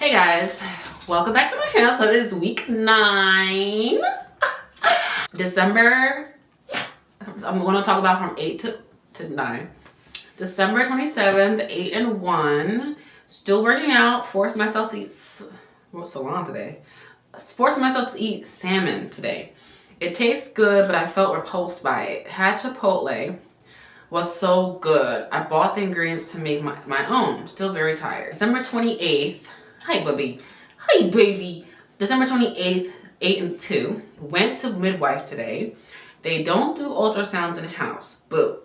Hey guys, welcome back to my channel. So it is week 9, December. I'm going to talk about from 8 to 9. December 27th, 8 and 1. Still working out. Forced myself to eat salon today. Forced myself to eat salmon today. It tastes good, but I felt repulsed by it. Had Chipotle. Was so good. I bought the ingredients to make my own. Still very tired. December 28th. Hi, baby. Hi, baby. December 28th, 8 and 2. Went to midwife today. They don't do ultrasounds in house. Boo.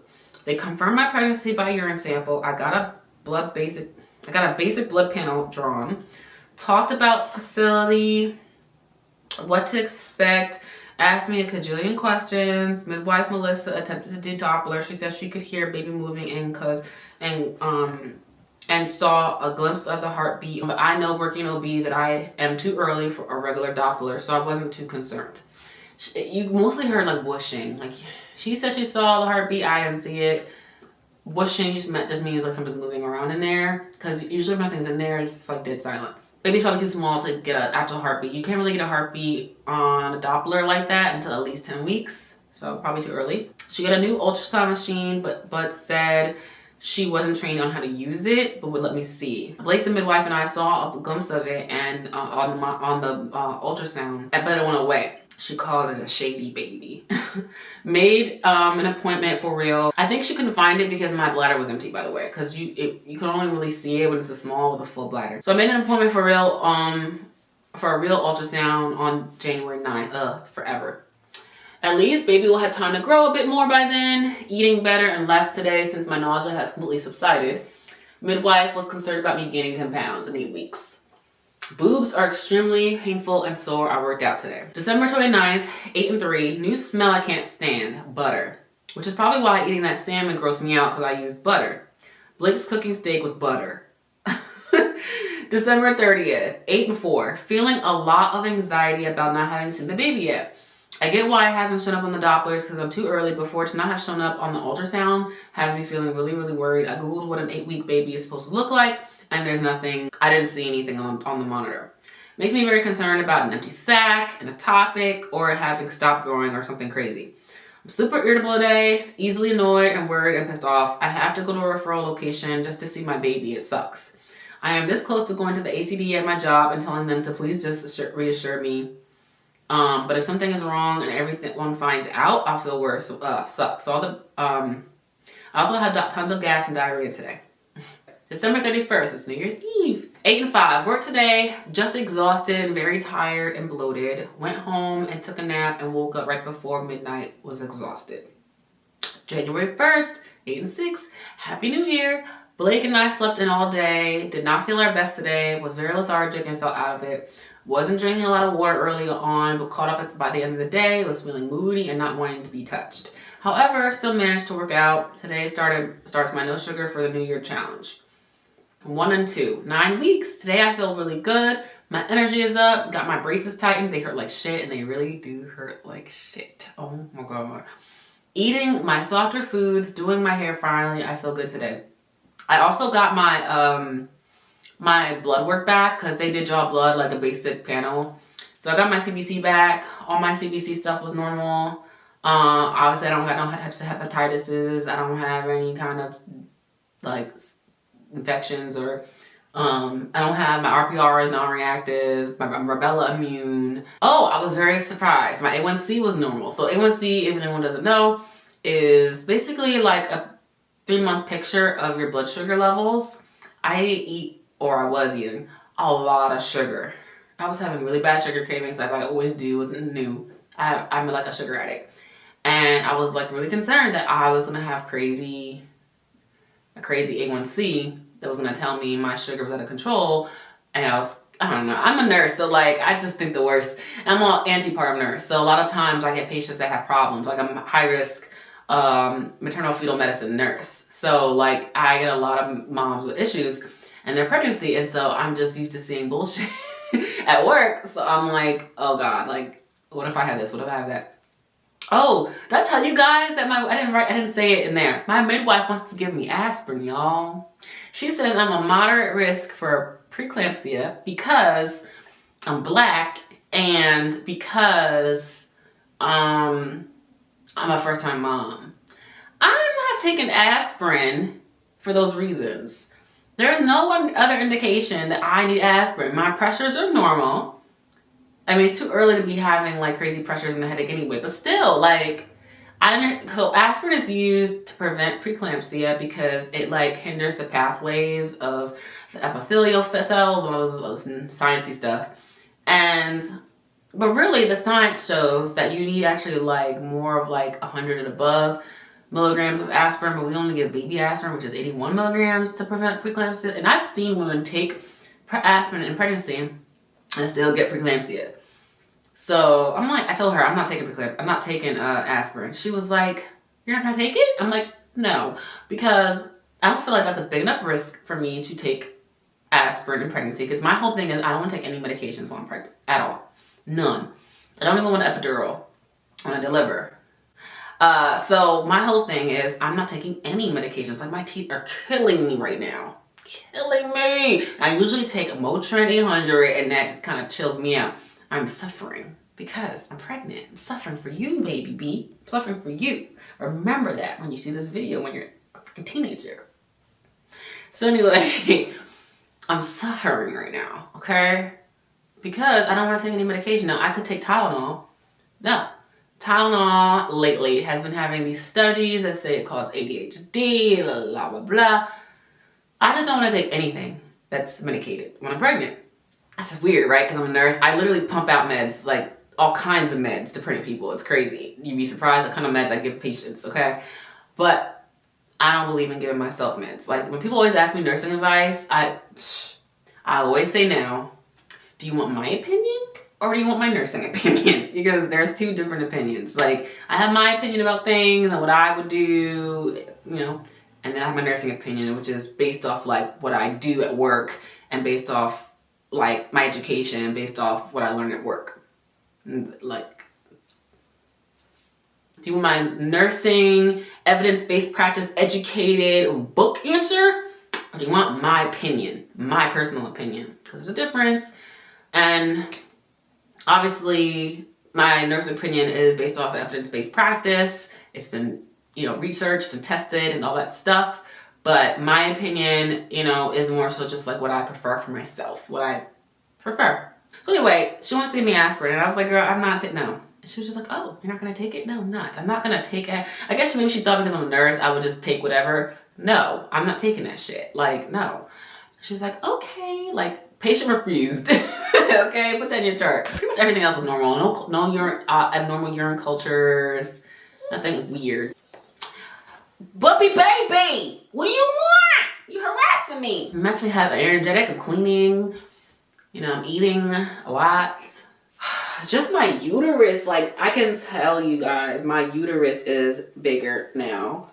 They confirmed my pregnancy by urine sample. I got a basic blood panel drawn. Talked about facility, what to expect. Asked me a cajillion questions. Midwife Melissa attempted to do Doppler. She said she could hear baby moving in and saw a glimpse of the heartbeat. But I know working OB that I am too early for a regular Doppler, so I wasn't too concerned. You mostly heard like whooshing. Like she said she saw the heartbeat. I didn't see it. Whooshing just means like something's moving around in there, because usually if nothing's in there, it's just like dead silence. Baby's probably too small to get an actual heartbeat. You can't really get a heartbeat on a Doppler like that until at least 10 weeks, so probably too early. She got a new ultrasound machine, but said she wasn't trained on how to use it, but would let me see. Blake, the midwife, and I saw a glimpse of it and on the ultrasound, but it went away. She called it a shady baby. Made an appointment for real. I think she couldn't find it because my bladder was empty, by the way, because you can only really see it when it's a small with a full bladder. So I made an appointment for real, for a real ultrasound on January 9th. Forever. At least baby will have time to grow a bit more by then. Eating better and less today since my nausea has completely subsided. Midwife was concerned about me gaining 10 pounds in 8 weeks. Boobs are extremely painful and sore. I worked out today. December 29th, 8 and 3. New smell I can't stand. Butter. Which is probably why eating that salmon grossed me out, because I used butter. Blake's cooking steak with butter. December 30th, 8 and 4. Feeling a lot of anxiety about not having seen the baby yet. I get why it hasn't shown up on the Dopplers, because I'm too early, but for it to not have shown up on the ultrasound has me feeling really, really worried. I Googled what an 8-week baby is supposed to look like, and there's nothing. I didn't see anything on the monitor. Makes me very concerned about an empty sac, an ectopic, or having stopped growing or something crazy. I'm super irritable today, easily annoyed and worried and pissed off. I have to go to a referral location just to see my baby. It sucks. I am this close to going to the ACD at my job and telling them to please just reassure me. But if something is wrong and everyone finds out, I'll feel worse. Sucks. So I also had tons of gas and diarrhea today. December 31st, it's New Year's Eve. 8 and 5, worked today, just exhausted and very tired and bloated. Went home and took a nap and woke up right before midnight, was exhausted. January 1st, 8 and 6, Happy New Year. Blake and I slept in all day, did not feel our best today, was very lethargic and felt out of it. Wasn't drinking a lot of water early on, but caught up by the end of the day, was feeling moody and not wanting to be touched. However, still managed to work out. Today starts my no sugar for the New Year challenge. 1 and 2, 9 weeks. Today I feel really good. My energy is up. Got my braces tightened. They hurt like shit, and they really do hurt like shit. Oh my god. Eating my softer foods, doing my hair finally. I feel good today. I also got my my blood work back, because they did draw blood like a basic panel. So I got my CBC back. All my CBC stuff was normal. Obviously I don't have no types of hepatitis. I don't have any kind of like infections, or I don't have, my RPR is non-reactive, I'm rubella immune. Oh, I was very surprised. My A1C was normal. So A1C, if anyone doesn't know, is basically like a 3-month picture of your blood sugar levels. I eat, or I was eating, a lot of sugar. I was having really bad sugar cravings, as I always do. It wasn't new. I'm like a sugar addict. And I was like really concerned that I was gonna have a crazy A1C that was gonna tell me my sugar was out of control. And I don't know, I'm a nurse, so like I just think the worst. I'm an antepartum nurse, so a lot of times I get patients that have problems. Like I'm a high risk maternal fetal medicine nurse, so like I get a lot of moms with issues in their pregnancy, and so I'm just used to seeing bullshit at work. So I'm like, oh god, like what if I have this, what if I have that? Oh, did I tell you guys that I didn't say it in there. My midwife wants to give me aspirin, y'all. She says I'm a moderate risk for preeclampsia because I'm Black and because I'm a first-time mom. I'm not taking aspirin for those reasons. There's no other indication that I need aspirin. My pressures are normal. I mean, it's too early to be having like crazy pressures and a headache anyway, but still, like, so aspirin is used to prevent preeclampsia because it like hinders the pathways of the epithelial cells and all those sciencey stuff. But really the science shows that you need actually like more of like 100 and above milligrams of aspirin, but we only give baby aspirin, which is 81 milligrams to prevent preeclampsia. And I've seen women take aspirin in pregnancy and still get preeclampsia. So I'm like, I told her I'm not taking aspirin. She was like, "You're not gonna take it?" I'm like, "No," because I don't feel like that's a big enough risk for me to take aspirin in pregnancy. Because my whole thing is I don't want to take any medications while I'm pregnant at all, none. I don't even want an epidural when I deliver. So my whole thing is I'm not taking any medications. Like my teeth are killing me right now, killing me. I usually take Motrin 800, and that just kind of chills me out. I'm suffering because I'm pregnant. I'm suffering for you, baby B. I'm suffering for you. Remember that when you see this video when you're a freaking teenager. So anyway, I'm suffering right now, okay? Because I don't want to take any medication. Now, I could take Tylenol. No. Tylenol lately has been having these studies that say it causes ADHD, blah, blah, blah. I just don't want to take anything that's medicated when I'm pregnant. That's weird, right? Because I'm a nurse. I literally pump out meds, like all kinds of meds to pregnant people. It's crazy. You'd be surprised what kind of meds I give patients, okay? But I don't believe in giving myself meds. Like when people always ask me nursing advice, I always say no. Do you want my opinion or do you want my nursing opinion? Because there's two different opinions. Like I have my opinion about things and what I would do, you know, and then I have my nursing opinion, which is based off like what I do at work and based off like my education and based off what I learned at work. Like, do you want my nursing, evidence-based practice, educated book answer? Or do you want my opinion, my personal opinion? Because there's a difference. And obviously my nursing opinion is based off evidence-based practice. It's been, you know, researched and tested and all that stuff. But my opinion, you know, is more so just like what I prefer for myself, what I prefer. So anyway, she wants to give me aspirin, and I was like, "Girl, I'm not taking no." And she was just like, "Oh, you're not gonna take it?" No, I'm not. I'm not gonna take it. I guess maybe she thought because I'm a nurse, I would just take whatever. No, I'm not taking that shit. Like, no. She was like, "Okay," like patient refused. Okay, put that in your chart. Pretty much everything else was normal. No urine, abnormal urine cultures, nothing weird. Bumpy baby, what do you want? You harassing me. I'm actually having energetic. I'm cleaning. You know, I'm eating a lot. Just my uterus, like I can tell you guys, my uterus is bigger now.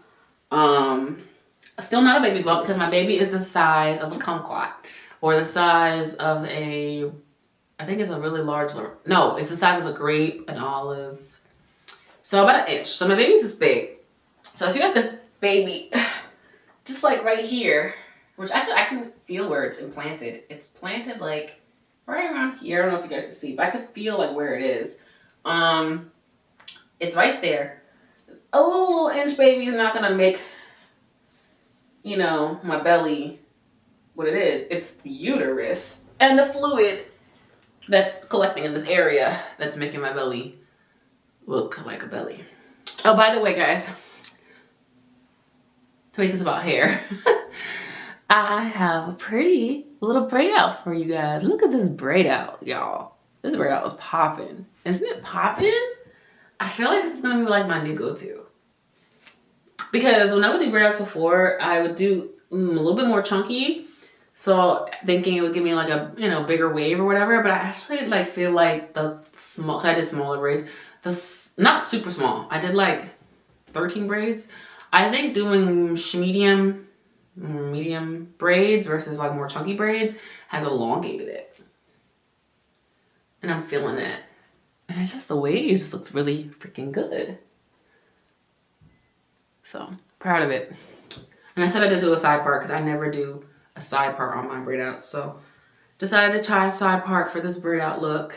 Still not a baby bump because my baby is the size of a kumquat or the size of I think it's a really large, no, it's the size of a grape, an olive. So about 1 inch. So my baby's this big. So if you got this baby, just like right here, which actually I can feel where it's implanted. It's planted like right around here. I don't know if you guys can see, but I can feel like where it is. It's right there. A little inch baby is not gonna make, you know, my belly what it is. It's the uterus and the fluid that's collecting in this area that's making my belly look like a belly. Oh, by the way, guys, to make this about hair, I have a pretty little braid out for you guys. Look at this braid out, y'all. This braid out was popping. Isn't it popping? I feel like this is gonna be like my new go-to. Because when I would do braid outs before, I would do a little bit more chunky. So thinking it would give me like a, you know, bigger wave or whatever. But I actually like feel like I did smaller braids. Not super small. I did like 13 braids. I think doing medium braids versus like more chunky braids has elongated it. And I'm feeling it. And it's just the wave just looks really freaking good. So proud of it. And I said I did do a side part because I never do a side part on my braid out. So decided to try a side part for this breakout look.